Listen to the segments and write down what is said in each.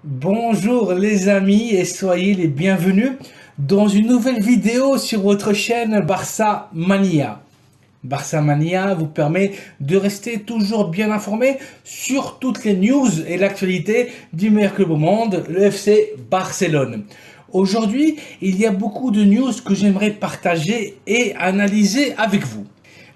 Bonjour les amis et soyez les bienvenus dans une nouvelle vidéo sur votre chaîne Barça Mania. Barça Mania vous permet de rester toujours bien informé sur toutes les news et l'actualité du meilleur club au monde, le FC Barcelone. Aujourd'hui, il y a beaucoup de news que j'aimerais partager et analyser avec vous.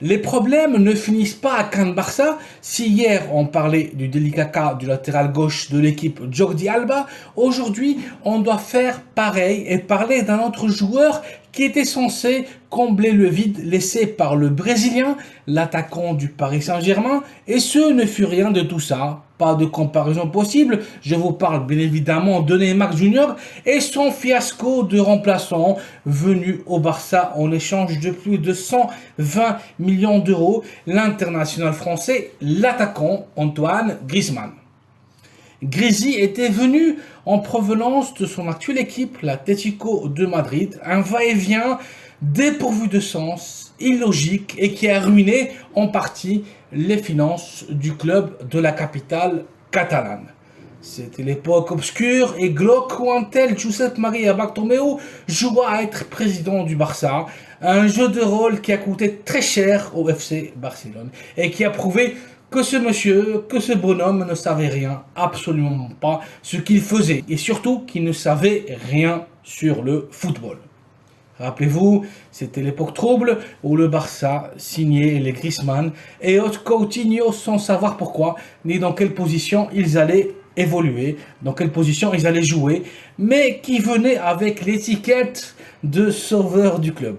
Les problèmes ne finissent pas à Can Barça. Si hier on parlait du délicat cas du latéral gauche de l'équipe Jordi Alba, aujourd'hui on doit faire pareil et parler d'un autre joueur qui était censé combler le vide laissé par le Brésilien, l'attaquant du Paris Saint-Germain, et ce ne fut rien de tout ça. Pas de comparaison possible, je vous parle bien évidemment de Neymar Jr. et son fiasco de remplaçant venu au Barça en échange de plus de 120 millions d'euros, l'international français, l'attaquant Antoine Griezmann. Grisi était venu en provenance de son actuelle équipe, l'Atlético de Madrid, un va-et-vient dépourvu de sens, illogique et qui a ruiné en partie les finances du club de la capitale catalane. C'était l'époque obscure et glauque où un tel Josep Maria Bartomeu joua à être président du Barça, un jeu de rôle qui a coûté très cher au FC Barcelone et qui a prouvé que ce monsieur, que ce bonhomme ne savait rien, absolument pas ce qu'il faisait et surtout qu'il ne savait rien sur le football. Rappelez-vous, c'était l'époque trouble où le Barça signait les Griezmann et autres Coutinho sans savoir pourquoi ni dans quelle position ils allaient évoluer, dans quelle position ils allaient jouer, mais qui venaient avec l'étiquette de sauveur du club.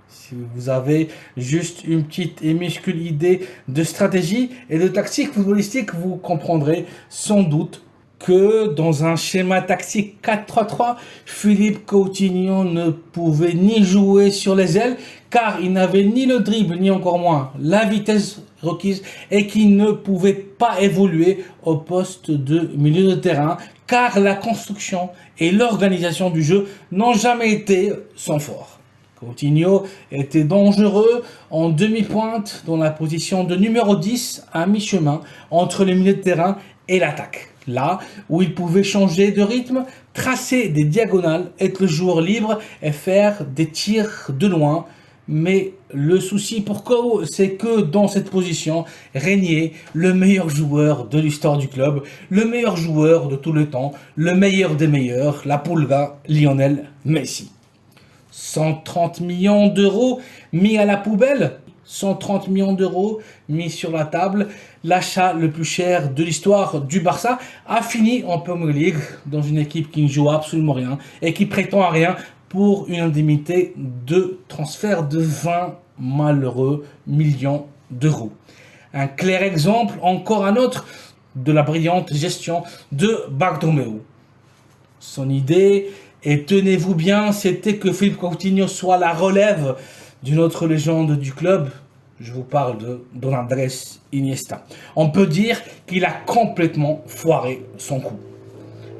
Si vous avez juste une petite et minuscule idée de stratégie et de tactique footballistique, vous comprendrez sans doute que dans un schéma tactique 4-3-3, Philippe Coutinho ne pouvait ni jouer sur les ailes car il n'avait ni le dribble ni encore moins la vitesse requise et qu'il ne pouvait pas évoluer au poste de milieu de terrain car la construction et l'organisation du jeu n'ont jamais été son fort. Coutinho était dangereux en demi-pointe dans la position de numéro 10 à mi-chemin entre le milieu de terrain et l'attaque. Là où il pouvait changer de rythme, tracer des diagonales, être le joueur libre et faire des tirs de loin. Mais le souci pour Kou, c'est que dans cette position régnait le meilleur joueur de l'histoire du club, le meilleur joueur de tout le temps, le meilleur des meilleurs, la Pulga, Lionel Messi. 130 millions d'euros mis à la poubelle, 130 millions d'euros mis sur la table, l'achat le plus cher de l'histoire du Barça a fini en Premier League dans une équipe qui ne joue absolument rien et qui prétend à rien pour une indemnité de transfert de 20 malheureux millions d'euros. Un clair exemple, encore un autre, de la brillante gestion de Bartomeu. Son idée, et tenez-vous bien, c'était que Philippe Coutinho soit la relève d'une autre légende du club. Je vous parle de Don Andrés Iniesta. On peut dire qu'il a complètement foiré son coup.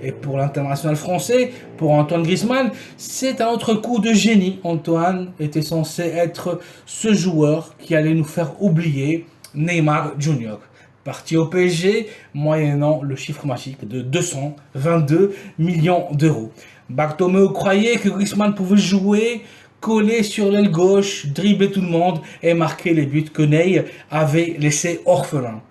Et pour l'international français, pour Antoine Griezmann, c'est un autre coup de génie. Antoine était censé être ce joueur qui allait nous faire oublier Neymar Jr. Parti au PSG, moyennant le chiffre magique de 222 millions d'euros. Bartomeu croyait que Griezmann pouvait jouer, coller sur l'aile gauche, dribbler tout le monde et marquer les buts que Ney avait laissés orphelins.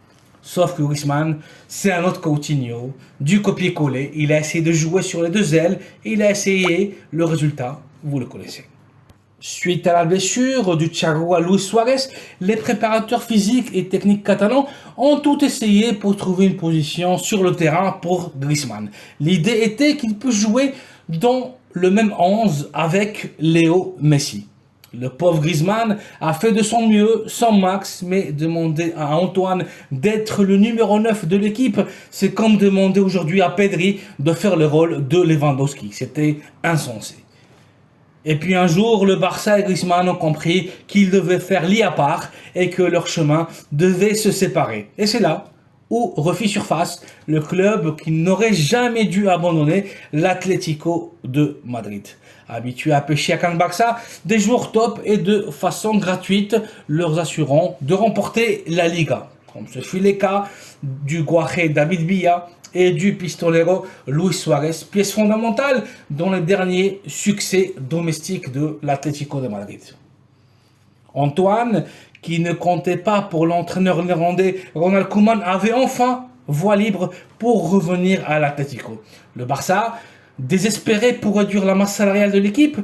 Sauf que Griezmann, c'est un autre Coutinho, du copier-coller. Il a essayé de jouer sur les deux ailes, il a essayé, le résultat, vous le connaissez. Suite à la blessure du Thiago à Luis Suarez, les préparateurs physiques et techniques catalans ont tout essayé pour trouver une position sur le terrain pour Griezmann. L'idée était qu'il puisse jouer dans le même 11 avec Léo Messi. Le pauvre Griezmann a fait de son mieux, son max, mais demander à Antoine d'être le numéro 9 de l'équipe, c'est comme demander aujourd'hui à Pedri de faire le rôle de Lewandowski. C'était insensé. Et puis un jour, le Barça et Griezmann ont compris qu'ils devaient faire lit à part et que leur chemin devait se séparer. Et c'est là où refit surface le club qui n'aurait jamais dû abandonner l'Atlético de Madrid. Habitués à pêcher à Can Barça, des joueurs top et de façon gratuite, leur assurant de remporter la Liga. comme ce fut le cas du Guajé David Villa et du pistolero Luis Suarez, pièce fondamentale dans le dernier succès domestique de l'Atlético de Madrid. Antoine, qui ne comptait pas pour l'entraîneur néerlandais Ronald Koeman, avait enfin voie libre pour revenir à l'Atlético. Le Barça, désespéré pour réduire la masse salariale de l'équipe,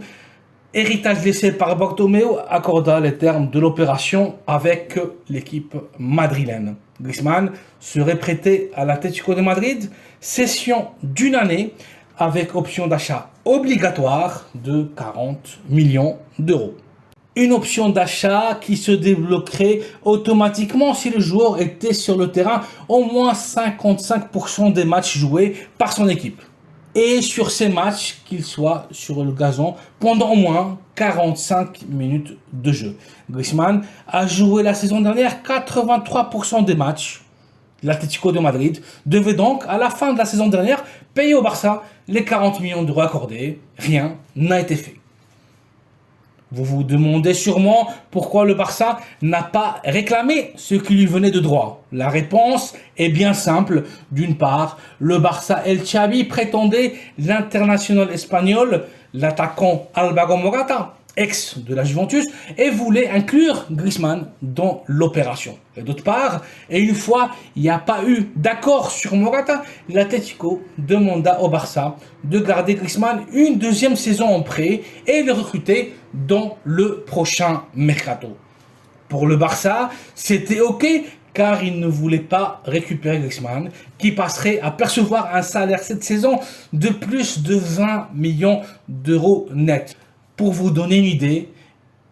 héritage laissé par Bartomeu, accorda les termes de l'opération avec l'équipe madrilène. Griezmann serait prêté à l'Atlético de Madrid, cession d'une année avec option d'achat obligatoire de 40 millions d'euros. Une option d'achat qui se débloquerait automatiquement si le joueur était sur le terrain au moins 55% des matchs joués par son équipe. Et sur ces matchs, qu'il soit sur le gazon pendant au moins 45 minutes de jeu. Griezmann a joué la saison dernière 83% des matchs. L'Atlético de Madrid devait donc, à la fin de la saison dernière, payer au Barça les 40 millions d'euros accordés. Rien n'a été fait. Vous vous demandez sûrement pourquoi le Barça n'a pas réclamé ce qui lui venait de droit. La réponse est bien simple. D'une part, le Barça El Xavi prétendait l'international espagnol, l'attaquant Álvaro Morata, ex de la Juventus, et voulait inclure Griezmann dans l'opération. Et d'autre part, et une fois il n'y a pas eu d'accord sur Morata, l'Atlético demanda au Barça de garder Griezmann une deuxième saison en prêt et le recruter dans le prochain mercato. Pour le Barça, c'était ok car il ne voulait pas récupérer Griezmann qui passerait à percevoir un salaire cette saison de plus de 20 millions d'euros net. Pour vous donner une idée,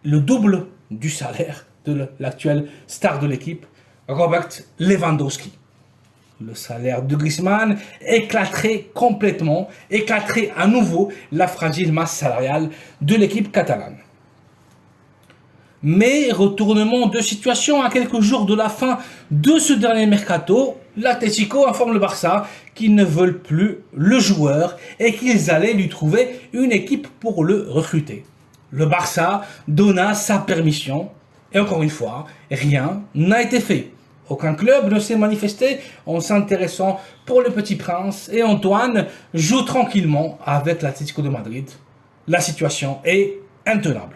le double du salaire de l'actuel star de l'équipe, Robert Lewandowski. Le salaire de Griezmann éclaterait complètement, éclaterait à nouveau la fragile masse salariale de l'équipe catalane. Mais retournement de situation à quelques jours de la fin de ce dernier mercato, l'Atlético informe le Barça qu'ils ne veulent plus le joueur et qu'ils allaient lui trouver une équipe pour le recruter. Le Barça donna sa permission et encore une fois, rien n'a été fait. Aucun club ne s'est manifesté en s'intéressant pour le petit prince et Antoine joue tranquillement avec l'Atlético de Madrid. La situation est intenable.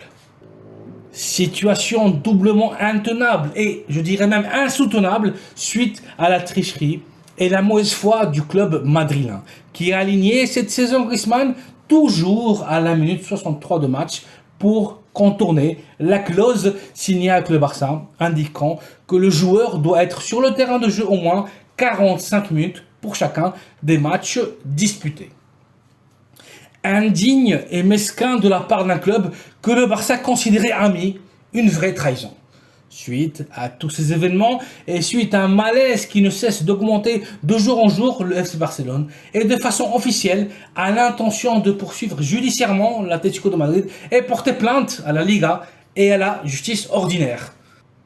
Situation doublement intenable et je dirais même insoutenable suite à la tricherie et la mauvaise foi du club madrilène qui a aligné cette saison Griezmann toujours à la minute 63 de match pour contourner la clause signée avec le Barça indiquant que le joueur doit être sur le terrain de jeu au moins 45 minutes pour chacun des matchs disputés. Indigne et mesquin de la part d'un club que le Barça considérait ami, une vraie trahison. Suite à tous ces événements et suite à un malaise qui ne cesse d'augmenter de jour en jour, le FC Barcelone est de façon officielle à l'intention de poursuivre judiciairement l'Atlético de Madrid et porter plainte à la Liga et à la justice ordinaire.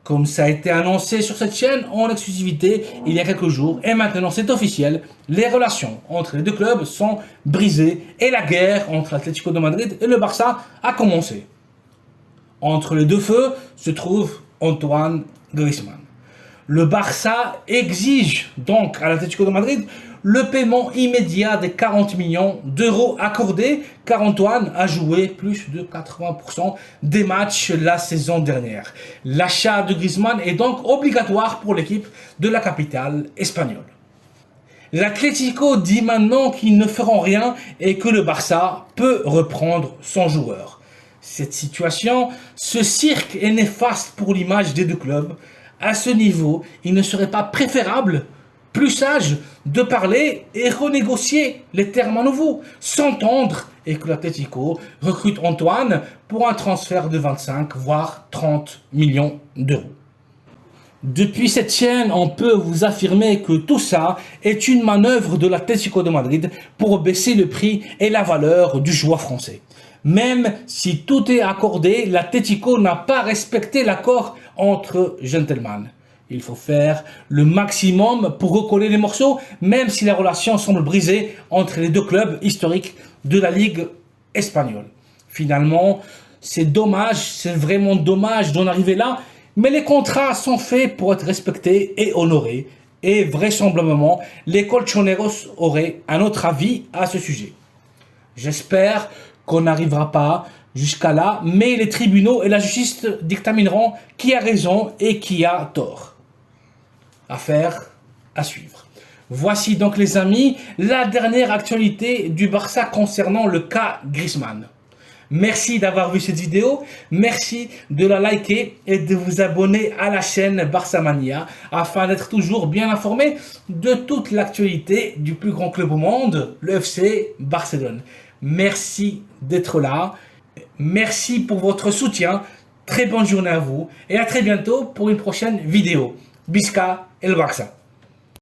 Comme ça a été annoncé sur cette chaîne en exclusivité il y a quelques jours, et maintenant c'est officiel, les relations entre les deux clubs sont brisées et la guerre entre l'Atlético de Madrid et le Barça a commencé. Entre les deux feux se trouve Antoine Griezmann. Le Barça exige donc à l'Atlético de Madrid le paiement immédiat des 40 millions d'euros accordés car Antoine a joué plus de 80% des matchs la saison dernière. L'achat de Griezmann est donc obligatoire pour l'équipe de la capitale espagnole. L'Atlético dit maintenant qu'ils ne feront rien et que le Barça peut reprendre son joueur. Cette situation, ce cirque est néfaste pour l'image des deux clubs. À ce niveau, il ne serait pas préférable, plus sage, de parler et renégocier les termes à nouveau, s'entendre et que l'Atlético recrute Antoine pour un transfert de 25 voire 30 millions d'euros. Depuis cette chaîne, on peut vous affirmer que tout ça est une manœuvre de l'Atlético de Madrid pour baisser le prix et la valeur du joueur français. Même si tout est accordé, l'Atlético n'a pas respecté l'accord entre gentlemen. Il faut faire le maximum pour recoller les morceaux, même si la relation semble brisée entre les deux clubs historiques de la Ligue espagnole. Finalement, c'est dommage, c'est vraiment dommage d'en arriver là, Mais les contrats sont faits pour être respectés et honorés. Et vraisemblablement, les Colchoneros auraient un autre avis à ce sujet. J'espère qu'on n'arrivera pas jusqu'à là, mais les tribunaux et la justice dictamineront qui a raison et qui a tort. Affaire à suivre. Voici donc les amis, la dernière actualité du Barça concernant le cas Griezmann. Merci d'avoir vu cette vidéo, merci de la liker et de vous abonner à la chaîne Barça Mania afin d'être toujours bien informé de toute l'actualité du plus grand club au monde, le FC Barcelone. Merci d'être là, merci pour votre soutien, très bonne journée à vous et à très bientôt pour une prochaine vidéo. Visca el Barça.